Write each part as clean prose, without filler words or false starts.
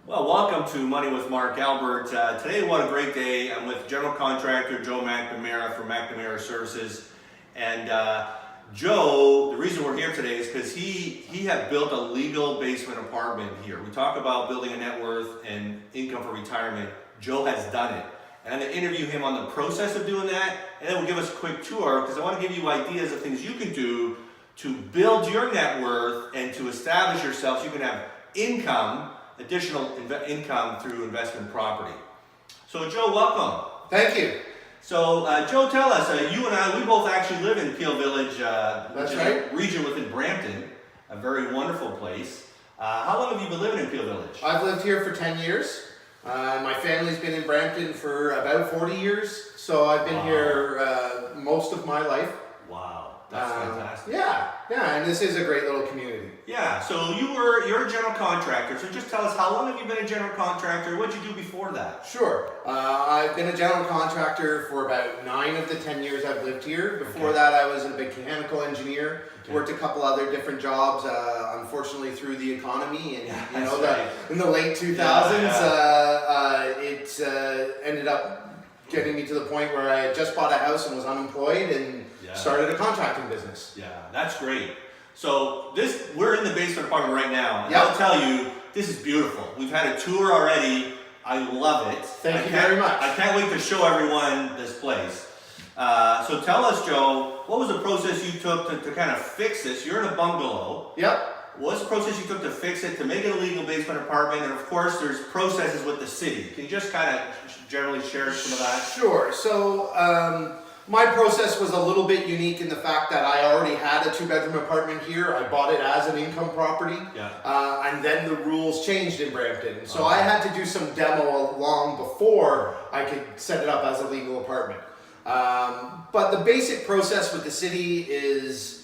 Well, welcome to Money with Mark Albert. Today, what a great day. I'm with General Contractor Joe McNamara from McNamara Services. And Joe, the reason we're here today is because he had built a legal basement apartment here. We talk about building a net worth and income for retirement. Joe has done it. And I'm going to interview him on the process of doing that, and then we'll give us a quick tour because I want to give you ideas of things you can do to build your net worth and to establish yourself so you can have additional income through investment property. So Joe, welcome. Thank you. So Joe, tell us, you and I, we both actually live in Peel Village, That's which is right. a region within Brampton, a very wonderful place. How long have you been living in Peel Village? I've lived here for 10 years. My family's been in Brampton for about 40 years, so I've been here most of my life. Wow, that's fantastic. Yeah, and this is a great little community. Yeah, so you're a general contractor, so just tell us, how long have you been a general contractor? What did you do before that? Sure. I've been a general contractor for about 9 of the 10 years I've lived here. Before that, I was a mechanical engineer. Worked a couple other different jobs, unfortunately through the economy, and in the late 2000s, it ended up getting me to the point where I had just bought a house and was unemployed and started a contracting business. Yeah, that's great. So we're in the basement apartment right now, and I'll tell you, this is beautiful. We've had a tour already. I love it. Thank you very much. I can't wait to show everyone this place. So tell us, Joe, what was the process you took to kind of fix this? You're in a bungalow. Yep. What's the process you took to fix it, to make it a legal basement apartment? And of course, there's processes with the city. Can you just kind of generally share some of that? Sure. So my process was a little bit unique in the fact that I already had a 2-bedroom apartment here. I bought it as an income property. And then the rules changed in Brampton. So I had to do some demo long before I could set it up as a legal apartment. But the basic process with the city is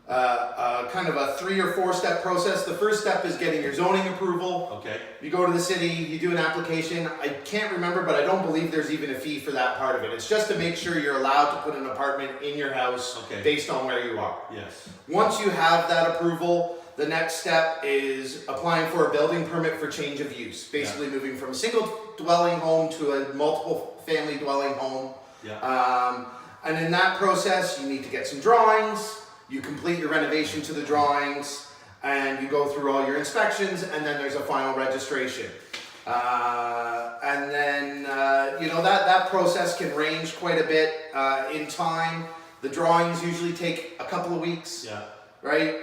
kind of a 3 or 4 step process. The first step is getting your zoning approval. Okay. You go to the city, you do an application. I can't remember, but I don't believe there's even a fee for that part of it. It's just to make sure you're allowed to put an apartment in your house based on where you are. Yes. Once you have that approval, the next step is applying for a building permit for change of use. Basically moving from a single dwelling home to a multiple family dwelling home. And in that process, you need to get some drawings. You complete your renovation to the drawings, and you go through all your inspections, and then there's a final registration. And then, that process can range quite a bit in time. The drawings usually take a couple of weeks, right?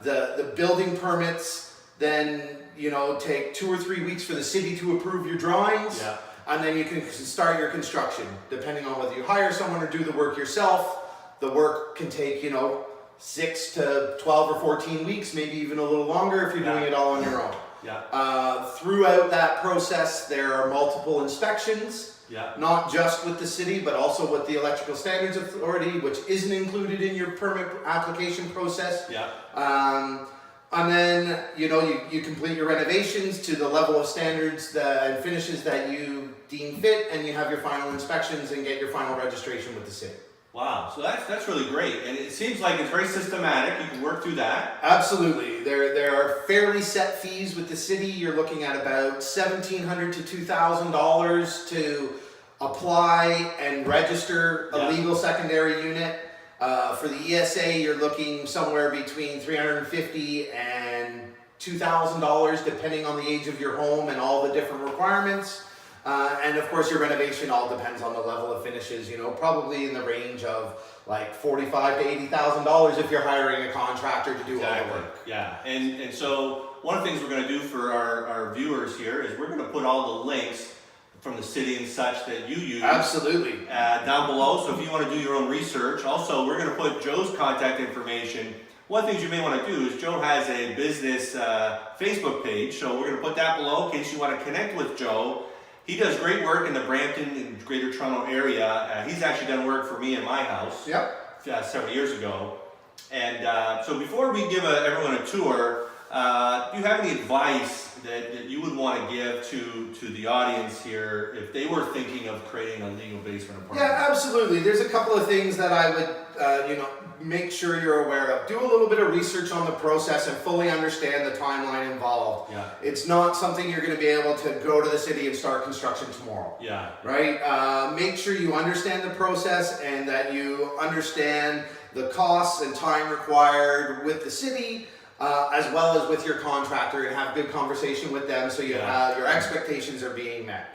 The building permits then, take 2 or 3 weeks for the city to approve your drawings. And then you can start your construction, depending on whether you hire someone or do the work yourself. The work can take, 6 to 12 or 14 weeks, maybe even a little longer if you're doing it all on your own. Throughout that process, there are multiple inspections, not just with the city, but also with the Electrical Standards Authority, which isn't included in your permit application process. And then, you complete your renovations to the level of standards and finishes that you deem fit, and you have your final inspections and get your final registration with the city. Wow, so that's really great, and it seems like it's very systematic. You can work through that. Absolutely. There are fairly set fees with the city. You're looking at about $1,700 to $2,000 to apply and register a legal secondary unit. For the ESA, you're looking somewhere between $350 and $2,000, depending on the age of your home and all the different requirements. And of course, your renovation all depends on the level of finishes. Probably in the range of like $45,000 to $80,000 if you're hiring a contractor to do all the work. Yeah, and so one of the things we're going to do for our viewers here is we're going to put all the links from the city and such that you use. Absolutely. Down below. So if you want to do your own research, also we're going to put Joe's contact information. One thing you may want to do is Joe has a business Facebook page, so we're going to put that below in case you want to connect with Joe. He does great work in the Brampton and Greater Toronto area. He's actually done work for me in my house several years ago. And so before we give everyone a tour, do you have any advice that you would want to give to the audience here if they were thinking of creating a legal basement apartment? Yeah, absolutely. There's a couple of things that I would make sure you're aware of. Do a little bit of research on the process and fully understand the timeline involved. Yeah. It's not something you're going to be able to go to the city and start construction tomorrow. Yeah. Right? Make sure you understand the process and that you understand the costs and time required with the city, as well as with your contractor, and have good conversation with them so your expectations are being met.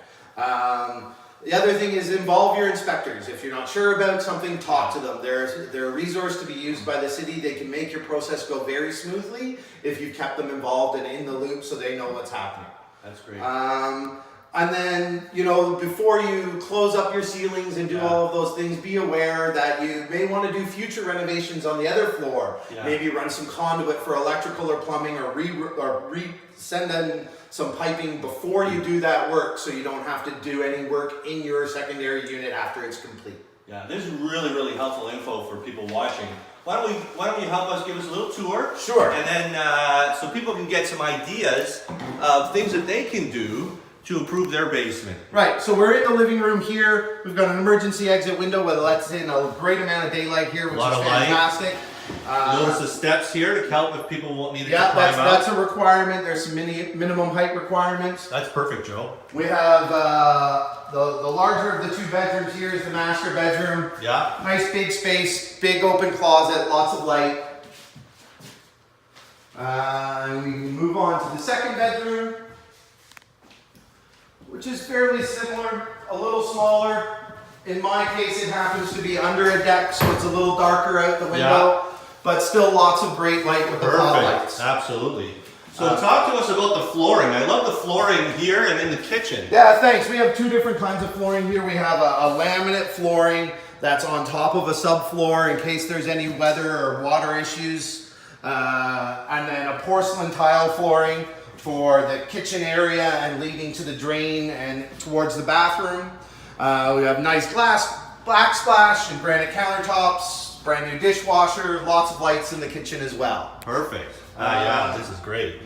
The other thing is involve your inspectors. If you're not sure about something, talk to them. They're a resource to be used by the city. They can make your process go very smoothly if you've kept them involved and in the loop so they know what's happening. That's great. And then, you know, before you close up your ceilings and do all of those things, be aware that you may want to do future renovations on the other floor. Yeah. Maybe run some conduit for electrical or plumbing, or send in some piping before you do that work, so you don't have to do any work in your secondary unit after it's complete. Yeah, this is really, really helpful info for people watching. Why don't you help us, give us a little tour? Sure. And then so people can get some ideas of things that they can do to improve their basement. Right, so we're in the living room here. We've got an emergency exit window that lets in a great amount of daylight here, which is fantastic. Notice the steps here to help if people won't need to climb up. That's a requirement. There's some minimum height requirements. That's perfect, Joe. We have the larger of the two bedrooms here is the master bedroom. Yeah. Nice big space, big open closet, lots of light. And we can move on to the second bedroom, which is fairly similar, a little smaller. In my case, it happens to be under a deck, so it's a little darker out the window, but still lots of great light with the floodlights. Absolutely. So talk to us about the flooring. I love the flooring here and in the kitchen. Yeah, thanks. We have two different kinds of flooring here. We have a laminate flooring that's on top of a subfloor in case there's any weather or water issues, and then a porcelain tile flooring for the kitchen area and leading to the drain and towards the bathroom. We have nice glass backsplash and granite countertops, brand new dishwasher, lots of lights in the kitchen as well. Perfect. Yeah, this is great.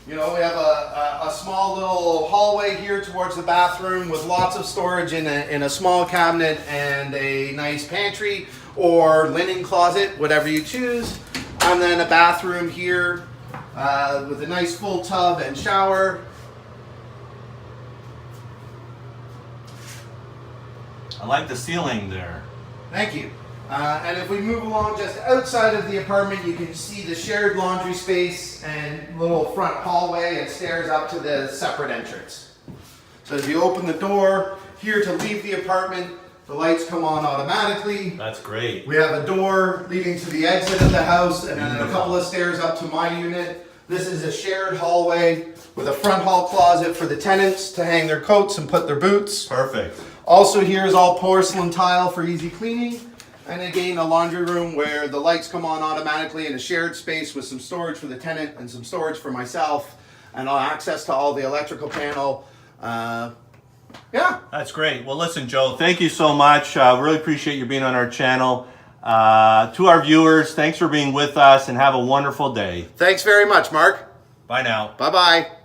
You know, we have a small little hallway here towards the bathroom with lots of storage in a small cabinet and a nice pantry or linen closet, whatever you choose. And then a bathroom here with a nice full tub and shower. I like the ceiling there. Thank you. And if we move along just outside of the apartment, you can see the shared laundry space and little front hallway and stairs up to the separate entrance. So as you open the door here to leave the apartment, the lights come on automatically. That's great. We have a door leading to the exit of the house and then a couple of stairs up to my unit. This is a shared hallway with a front hall closet for the tenants to hang their coats and put their boots. Perfect. Also here is all porcelain tile for easy cleaning. And again, a laundry room where the lights come on automatically in a shared space with some storage for the tenant and some storage for myself and access to all the electrical panel. Yeah. That's great. Well, listen, Joe, thank you so much. Really appreciate you being on our channel. To our viewers, thanks for being with us and have a wonderful day. Thanks very much, Mark. Bye now. Bye-bye.